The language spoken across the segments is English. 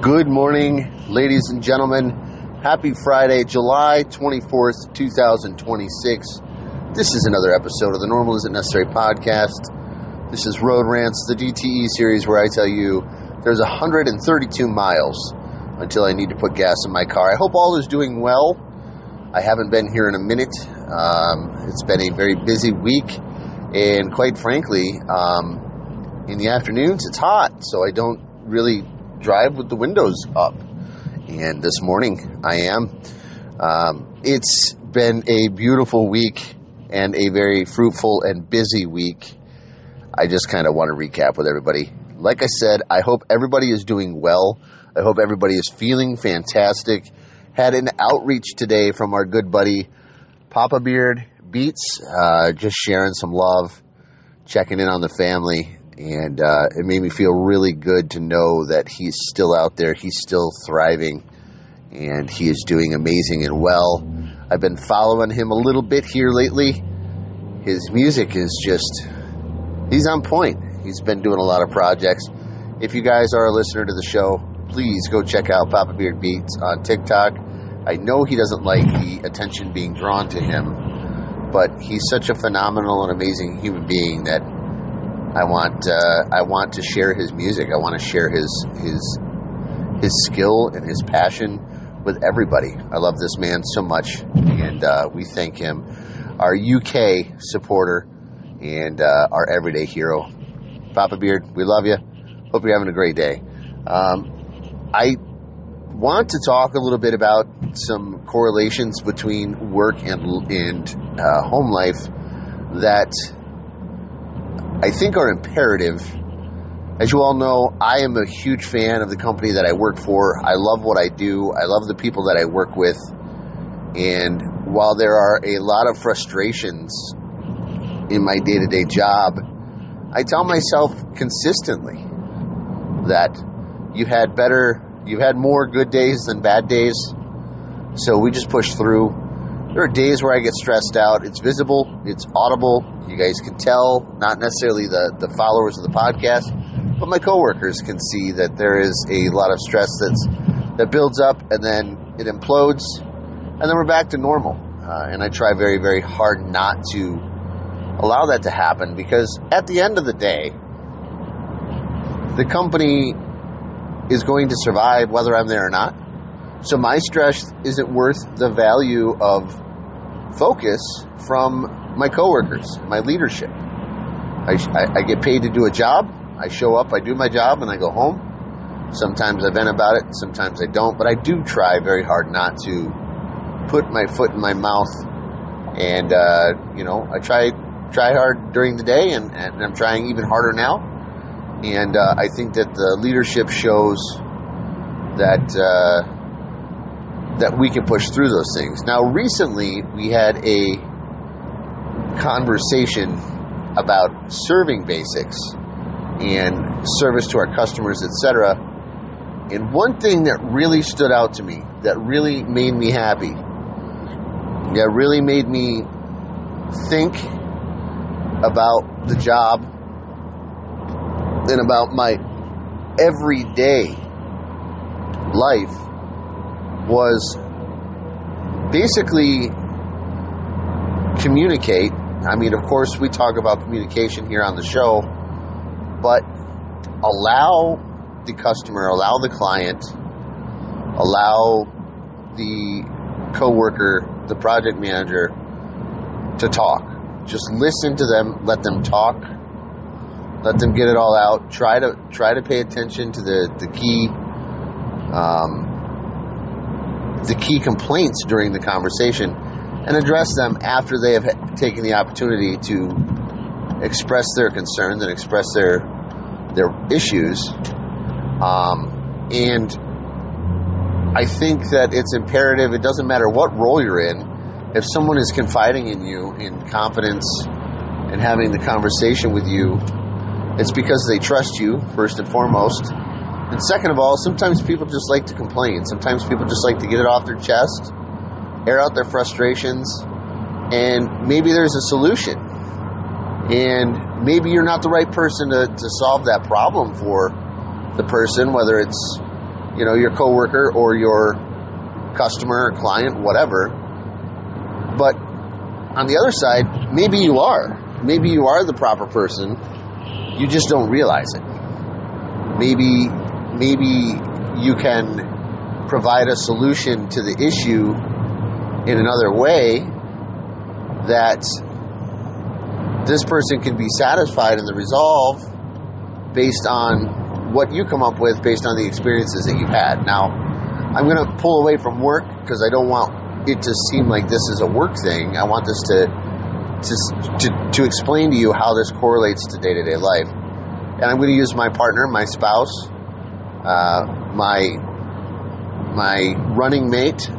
Good morning, ladies and gentlemen. Happy Friday, July 24th, 2026. This is another episode of the Normal Isn't Necessary podcast. This is Road Rants, the DTE series where I tell you there's 132 miles until I need to put gas in my car. I hope all is doing well. I haven't been here in a minute. It's been a very busy week, and quite frankly, in the afternoons it's hot, so I don't really drive with the windows up. And this morning I am. It's been a beautiful week and a very fruitful and busy week. I just kind of want to recap with everybody. Like I said, I hope everybody is doing well. I hope everybody is feeling fantastic. Had an outreach today from our good buddy Papa Beard Beats, just sharing some love, checking in on the family. And it made me feel really good to know that he's still out there, he's still thriving, and he is doing amazing and well. I've been following him a little bit here lately. His music is just, he's on point. He's been doing a lot of projects. If you guys are a listener to the show, please go check out Papa Beard Beats on TikTok. I know he doesn't like the attention being drawn to him, but he's such a phenomenal and amazing human being that I want to share his music. I want to share his skill and his passion with everybody. I love this man so much, and we thank him, our UK supporter and our everyday hero. Papa Beard, we love you. Hope you're having a great day. I want to talk a little bit about some correlations between work and home life that I think are imperative. As you all know, I am a huge fan of the company that I work for. I love what I do. I love the people that I work with. And while there are a lot of frustrations in my day-to-day job, I tell myself consistently that you've had more good days than bad days. So we just push through. There are days where I get stressed out. It's visible. It's audible. You guys can tell, not necessarily the followers of the podcast, but my coworkers can see that there is a lot of stress that builds up and then it implodes, and then we're back to normal. And I try very, very hard not to allow that to happen, because at the end of the day, the company is going to survive whether I'm there or not. So my stress isn't worth the value of focus from my coworkers, my leadership. I get paid to do a job. I show up, I do my job, and I go home. Sometimes I vent about it, sometimes I don't, but I do try very hard not to put my foot in my mouth. And I try hard during the day, and I'm trying even harder now. And I think that the leadership shows that we can push through those things. Now, recently, we had a conversation about serving basics and service to our customers, etc. And one thing that really stood out to me, that really made me happy, that really made me think about the job and about my everyday life, was basically communicate. I mean, of course, we talk about communication here on the show, but allow the customer, allow the client, allow the coworker, the project manager to talk. Just listen to them, let them talk, let them get it all out. Try to pay attention to the key complaints during the conversation, and address them after they have taken the opportunity to express their concerns and express their issues. And I think that it's imperative. It doesn't matter what role you're in. If someone is confiding in you in confidence and having the conversation with you, it's because they trust you, first and foremost. And second of all, sometimes people just like to complain. Sometimes people just like to get it off their chest, air out their frustrations, and maybe there's a solution. And maybe you're not the right person to solve that problem for the person, whether it's, your coworker or your customer, client, whatever. But on the other side, maybe you are. Maybe you are the proper person. You just don't realize it. Maybe you can provide a solution to the issue in another way that this person can be satisfied in the resolve based on what you come up with, based on the experiences that you've had. Now, I'm going to pull away from work because I don't want it to seem like this is a work thing. I want this to explain to you how this correlates to day-to-day life. And I'm going to use my partner, my spouse, my running mate,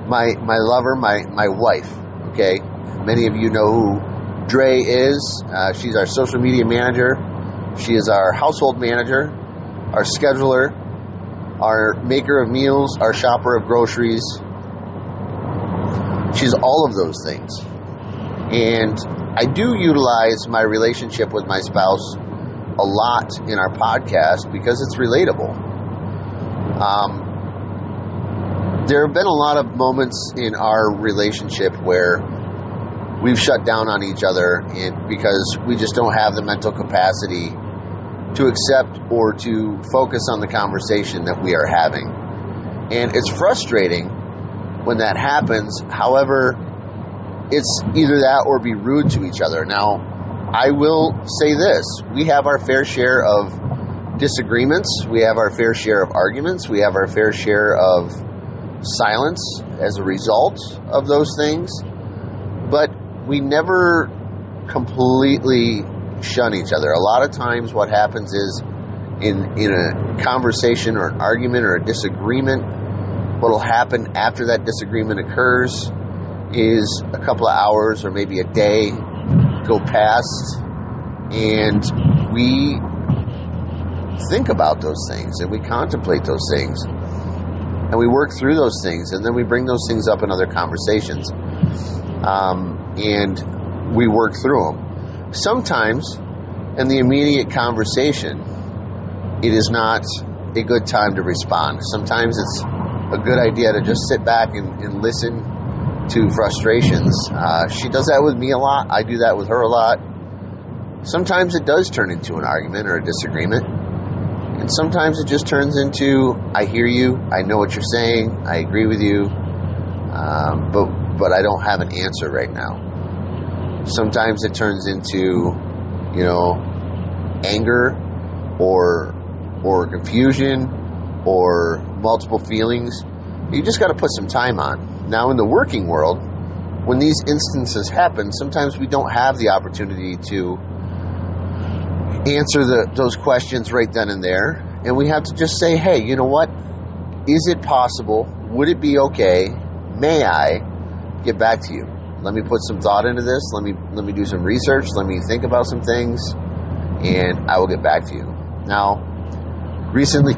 my lover, my wife. Okay, many of you know who Dre is. She's our social media manager. She is our household manager, our scheduler, our maker of meals, our shopper of groceries. She's all of those things. And I do utilize my relationship with my spouse a lot in our podcast because it's relatable. There have been a lot of moments in our relationship where we've shut down on each other because we just don't have the mental capacity to accept or to focus on the conversation that we are having. And it's frustrating when that happens. However, it's either that or be rude to each other. Now, I will say this. We have our fair share of disagreements. We have our fair share of arguments. We have our fair share of silence as a result of those things. But we never completely shun each other. A lot of times what happens is in a conversation or an argument or a disagreement, what will happen after that disagreement occurs is a couple of hours or maybe a day go past, and we think about those things and we contemplate those things and we work through those things, and then we bring those things up in other conversations, and we work through them. Sometimes in the immediate conversation, it is not a good time to respond. Sometimes it's a good idea to just sit back and listen to frustrations. She does that with me a lot. I do that with her a lot. Sometimes it does turn into an argument or a disagreement. And sometimes it just turns into, I hear you, I know what you're saying, I agree with you, but I don't have an answer right now. Sometimes it turns into, anger or confusion or multiple feelings. You just got to put some time on. Now, in the working world, when these instances happen, sometimes we don't have the opportunity to answer those questions right then and there. And we have to just say, hey, you know what? Is it possible? Would it be okay? May I get back to you? Let me put some thought into this. Let me do some research. Let me think about some things, and I will get back to you. Now, recently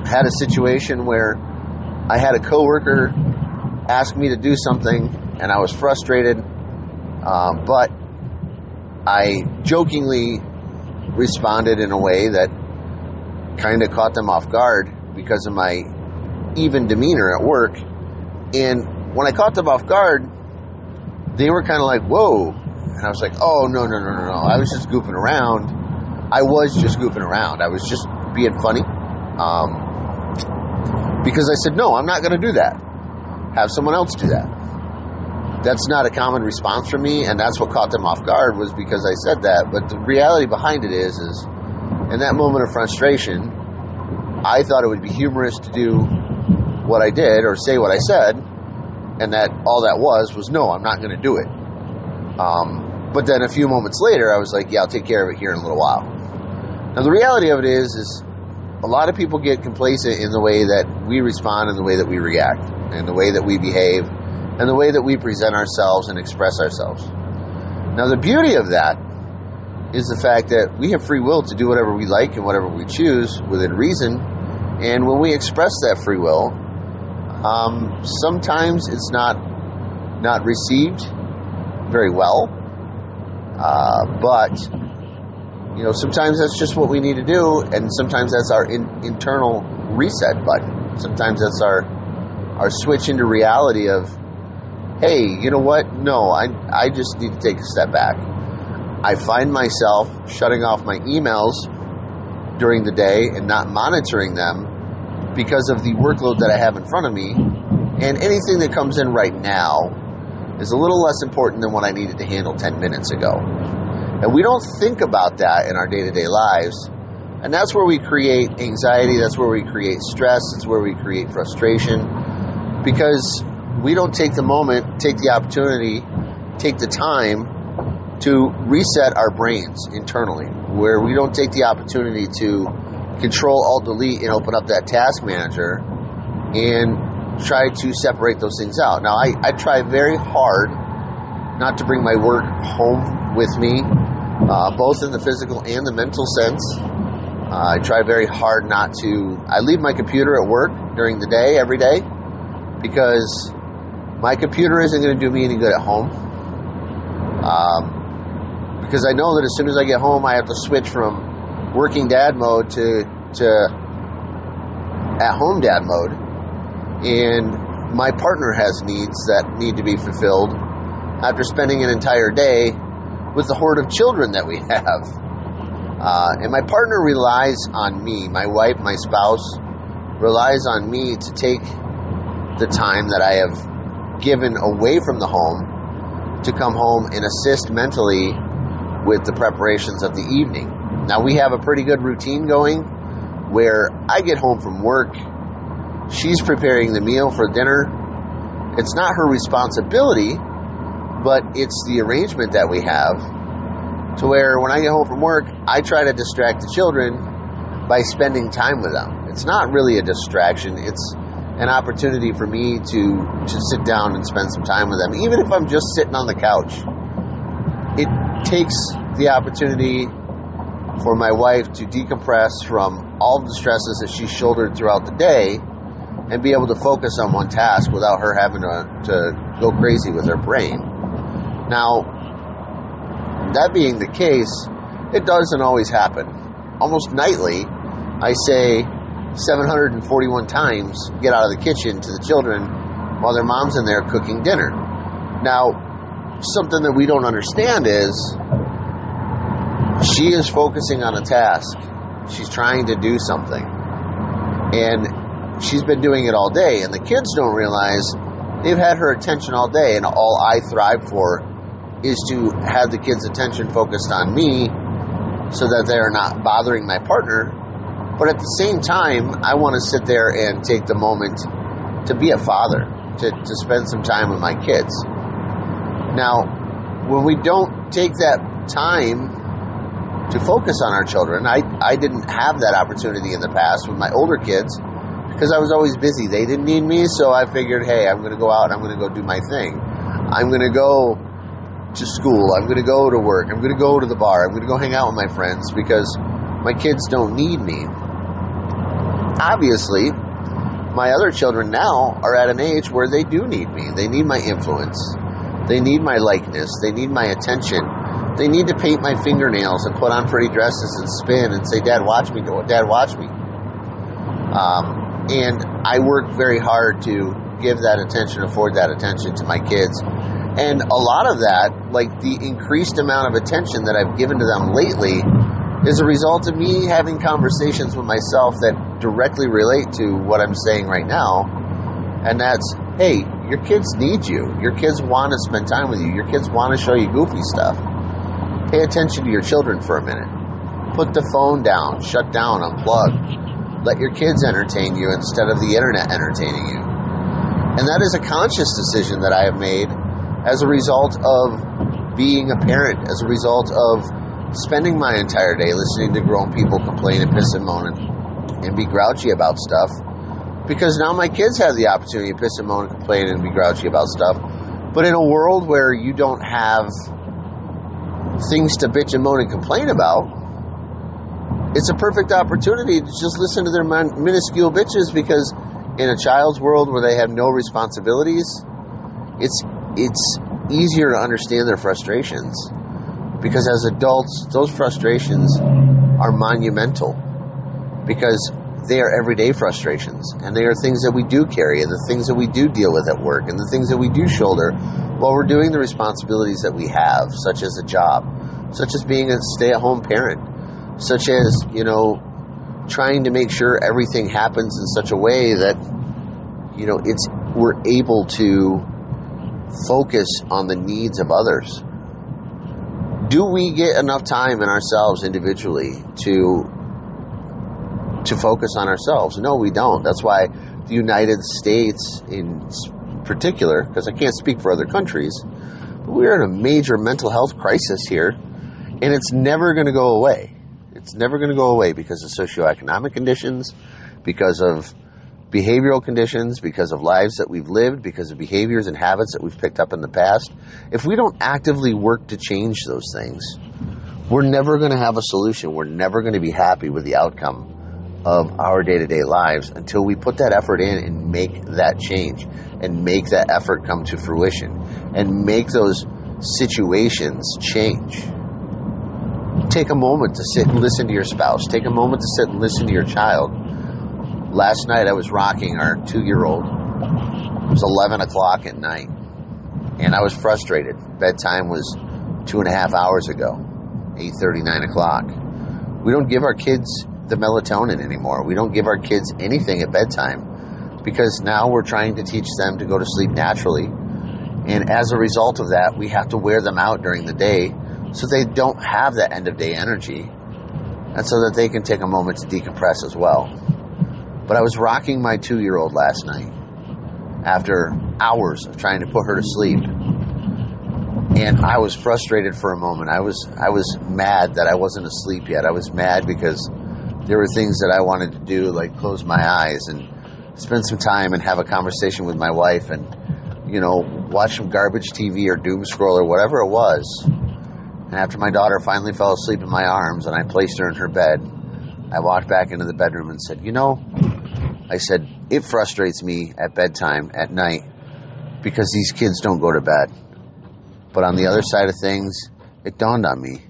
had a situation where I had a coworker ask me to do something, and I was frustrated, but I jokingly responded in a way that kind of caught them off guard because of my even demeanor at work. And when I caught them off guard, they were kind of like, whoa. And I was like, oh, no. I was just goofing around. I was just goofing around. I was just being funny. Because I said, no, I'm not going to do that. Have someone else do that. That's not a common response from me, and that's what caught them off guard, was because I said that. But the reality behind it is in that moment of frustration, I thought it would be humorous to do what I did or say what I said, and that all that was no, I'm not going to do it. But then a few moments later, I was like, yeah, I'll take care of it here in a little while. Now, the reality of it is a lot of people get complacent in the way that we respond and the way that we react and the way that we behave and the way that we present ourselves and express ourselves. Now, the beauty of that is the fact that we have free will to do whatever we like and whatever we choose within reason. And when we express that free will, sometimes it's not received very well, but sometimes that's just what we need to do, and sometimes that's our internal reset button. Sometimes that's our switch into reality of, hey, you know what? No, I just need to take a step back. I find myself shutting off my emails during the day and not monitoring them because of the workload that I have in front of me. And anything that comes in right now is a little less important than what I needed to handle 10 minutes ago. And we don't think about that in our day-to-day lives. And that's where we create anxiety. That's where we create stress. It's where we create frustration. Because we don't take the moment, take the opportunity, take the time to reset our brains internally, where we don't take the opportunity to Control Alt Delete and open up that task manager and try to separate those things out. Now, I try very hard not to bring my work home with me, both in the physical and the mental sense. I try very hard not to. I leave my computer at work during the day, every day, because my computer isn't going to do me any good at home. Because I know that as soon as I get home, I have to switch from working dad mode to at-home dad mode. And my partner has needs that need to be fulfilled after spending an entire day with the horde of children that we have. And my partner relies on me, my wife, my spouse, relies on me to take the time that I have given away from the home to come home and assist mentally with the preparations of the evening. Now, we have a pretty good routine going where I get home from work, she's preparing the meal for dinner. It's not her responsibility, but it's the arrangement that we have to where when I get home from work, I try to distract the children by spending time with them. It's not really a distraction. It's an opportunity for me to sit down and spend some time with them. Even if I'm just sitting on the couch, it takes the opportunity for my wife to decompress from all of the stresses that she's shouldered throughout the day and be able to focus on one task without her having to go crazy with her brain. Now, that being the case, it doesn't always happen. Almost nightly, I say 741 times, get out of the kitchen to the children while their mom's in there cooking dinner. Now, something that we don't understand is she is focusing on a task. She's trying to do something. And she's been doing it all day. And the kids don't realize they've had her attention all day. And all I thrive for is to have the kids' attention focused on me so that they're not bothering my partner. But at the same time, I want to sit there and take the moment to be a father, to spend some time with my kids. Now, when we don't take that time to focus on our children, I didn't have that opportunity in the past with my older kids because I was always busy. They didn't need me, so I figured, hey, I'm going to go out and I'm going to go do my thing. I'm going to go to school. I'm going to go to work. I'm going to go to the bar. I'm going to go hang out with my friends because my kids don't need me. Obviously, my other children now are at an age where they do need me. They need my influence. They need my likeness. They need my attention. They need to paint my fingernails and put on pretty dresses and spin and say, Dad, watch me. Dad, watch me. And I work very hard to give that attention, afford that attention to my kids. And a lot of that, like the increased amount of attention that I've given to them lately, is a result of me having conversations with myself that directly relate to what I'm saying right now. And that's, hey, your kids need you. Your kids want to spend time with you. Your kids want to show you goofy stuff. Pay attention to your children for a minute. Put the phone down, shut down, unplug. Let your kids entertain you instead of the internet entertaining you. And that is a conscious decision that I have made as a result of being a parent, as a result of spending my entire day listening to grown people complain and piss and moan and be grouchy about stuff. Because now my kids have the opportunity to piss and moan and complain and be grouchy about stuff. But in a world where you don't have things to bitch and moan and complain about, it's a perfect opportunity to just listen to their minuscule bitches, because in a child's world where they have no responsibilities, it's easier to understand their frustrations. Because as adults, those frustrations are monumental. Because they are everyday frustrations, and they are things that we do carry, and the things that we do deal with at work, and the things that we do shoulder while we're doing the responsibilities that we have, such as a job, such as being a stay-at-home parent, such as, trying to make sure everything happens in such a way that, we're able to focus on the needs of others. Do we get enough time in ourselves individually to focus on ourselves? No, we don't. That's why the United States in particular, because I can't speak for other countries, but we're in a major mental health crisis here, and it's never going to go away. It's never going to go away because of socioeconomic conditions, because of behavioral conditions, because of lives that we've lived, because of behaviors and habits that we've picked up in the past. If we don't actively work to change those things, we're never going to have a solution. We're never going to be happy with the outcome of our day-to-day lives until we put that effort in and make that change and make that effort come to fruition and make those situations change. Take a moment to sit and listen to your spouse. Take a moment to sit and listen to your child. Last night I was rocking our 2-year-old. It was 11 o'clock at night, and I was frustrated. Bedtime was 2.5 hours ago, 8:30, 9 o'clock. We don't give our kids the melatonin anymore. We don't give our kids anything at bedtime because now we're trying to teach them to go to sleep naturally. And as a result of that, we have to wear them out during the day so they don't have that end of day energy and so that they can take a moment to decompress as well. But I was rocking my 2-year-old last night after hours of trying to put her to sleep. And I was frustrated for a moment. I was mad that I wasn't asleep yet. I was mad because there were things that I wanted to do, like close my eyes and spend some time and have a conversation with my wife and, watch some garbage TV or doom scroll or whatever it was. And after my daughter finally fell asleep in my arms and I placed her in her bed, I walked back into the bedroom and said, I said, it frustrates me at bedtime at night because these kids don't go to bed. But on the other side of things, it dawned on me,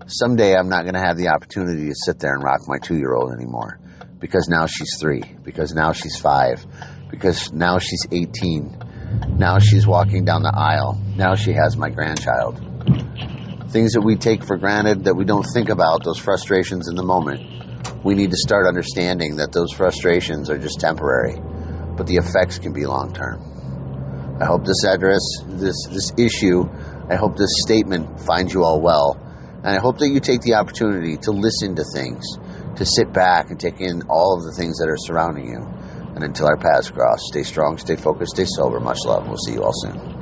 someday I'm not going to have the opportunity to sit there and rock my 2-year-old anymore because now she's 3, because now she's 5, because now she's 18. Now she's walking down the aisle. Now she has my grandchild. Things that we take for granted, that we don't think about, those frustrations in the moment. We need to start understanding that those frustrations are just temporary, but the effects can be long-term. I hope this issue, I hope this statement finds you all well, and I hope that you take the opportunity to listen to things, to sit back and take in all of the things that are surrounding you. And until our paths cross, stay strong, stay focused, stay sober. Much love. We'll see you all soon.